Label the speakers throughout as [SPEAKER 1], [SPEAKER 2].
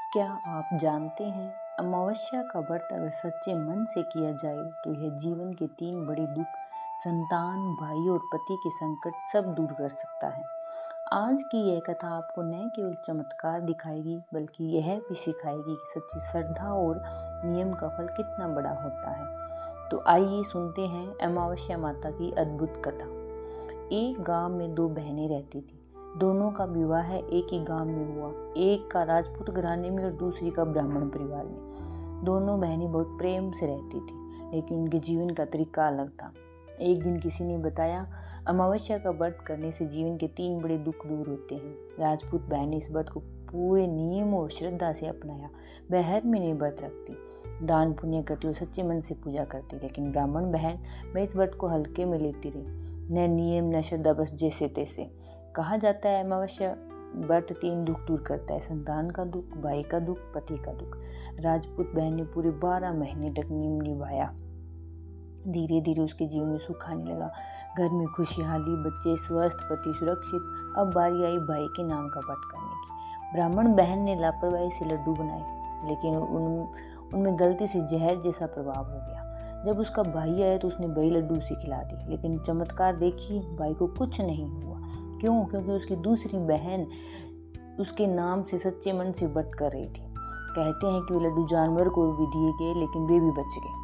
[SPEAKER 1] क्या आप जानते हैं, अमावस्या का व्रत अगर सच्चे मन से किया जाए तो यह जीवन के 3 बड़े दुख, संतान, भाई और पति के संकट सब दूर कर सकता है। आज की यह कथा आपको न केवल चमत्कार दिखाएगी बल्कि यह भी सिखाएगी कि सच्ची श्रद्धा और नियम का फल कितना बड़ा होता है। तो आइए सुनते हैं अमावस्या माता की अद्भुत कथा। एक गांव में 2 बहनें रहती थी। दोनों का विवाह एक ही गांव में हुआ, एक का राजपूत घराने में और दूसरी का ब्राह्मण परिवार में। दोनों बहनें बहुत प्रेम से रहती थी, लेकिन उनके जीवन का तरीका अलग था। एक दिन किसी ने बताया, अमावस्या का व्रत करने से जीवन के 3 बड़े दुख दूर होते हैं। राजपूत बहन ने इस व्रत को पूरे नियम और श्रद्धा से अपनाया। वह हर महीने व्रत रखती, दान पुण्य करती और सच्चे मन से पूजा करती। लेकिन ब्राह्मण बहन वह इस व्रत को हल्के में लेती रही, न नियम न श्रद्धा, बस जैसे तैसे। कहा जाता है अमावस्या व्रत 3 दुख दूर करता है, संतान का दुख, भाई का दुख, पति का दुख। राजपूत बहन ने पूरे 12 महीने तक नियम निभाया। धीरे धीरे उसके जीवन में सुख आने लगा। घर में खुशहाली, बच्चे स्वस्थ, पति सुरक्षित। अब बारी आई भाई के नाम का व्रत करने की। ब्राह्मण बहन ने लापरवाही से लड्डू बनाए, लेकिन उनमें गलती से जहर जैसा प्रभाव हो गया। जब उसका भाई आया तो उसने वही लड्डू उसे खिला दिए, लेकिन चमत्कार देखिए, भाई को कुछ नहीं हुआ। क्यों? क्योंकि उसकी दूसरी बहन उसके नाम से सच्चे मन से व्रत कर रही थी। कहते हैं कि वे लड्डू जानवर को भी दिए गए, लेकिन वे भी बच गए।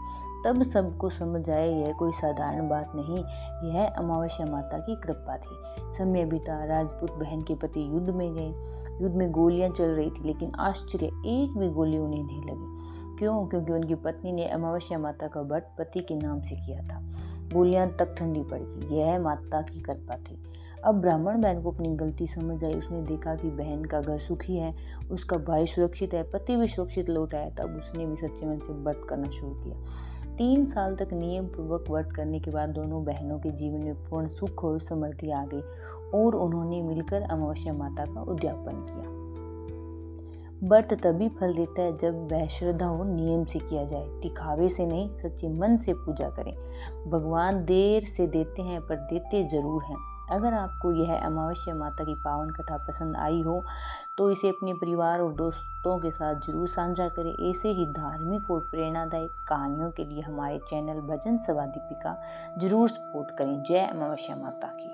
[SPEAKER 1] तब सबको समझ आया यह कोई साधारण बात नहीं, यह अमावस्या माता की कृपा थी। समय बीता, राजपूत बहन के पति युद्ध में गए। युद्ध में गोलियां चल रही थी, लेकिन आश्चर्य, एक भी गोली उन्हें नहीं लगी। क्यों? क्योंकि उनकी पत्नी ने अमावस्या माता का व्रत पति के नाम से किया था। गोलियां तक ठंडी पड़ गई। यह माता की कृपा थी। अब ब्राह्मण बहन को अपनी गलती समझ आई। उसने देखा कि बहन का घर सुखी है, उसका भाई सुरक्षित है, पति भी सुरक्षित लौट आया। तब उसने भी सच्चे मन से व्रत करना शुरू किया। 3 साल तक नियम पूर्वक व्रत करने के बाद दोनों बहनों के जीवन में पूर्ण सुख और समृद्धि आ गई और उन्होंने मिलकर अमावस्या माता का उद्यापन किया। व्रत तभी फल देता है जब वह श्रद्धा और नियम से किया जाए, दिखावे से नहीं, सच्चे मन से पूजा करें। भगवान देर से देते हैं पर देते जरूर हैं। अगर आपको यह अमावस्या माता की पावन कथा पसंद आई हो तो इसे अपने परिवार और दोस्तों के साथ जरूर साझा करें। ऐसे ही धार्मिक और प्रेरणादायक कहानियों के लिए हमारे चैनल भजन सभा दीपिका जरूर सपोर्ट करें। जय अमावस्या माता की।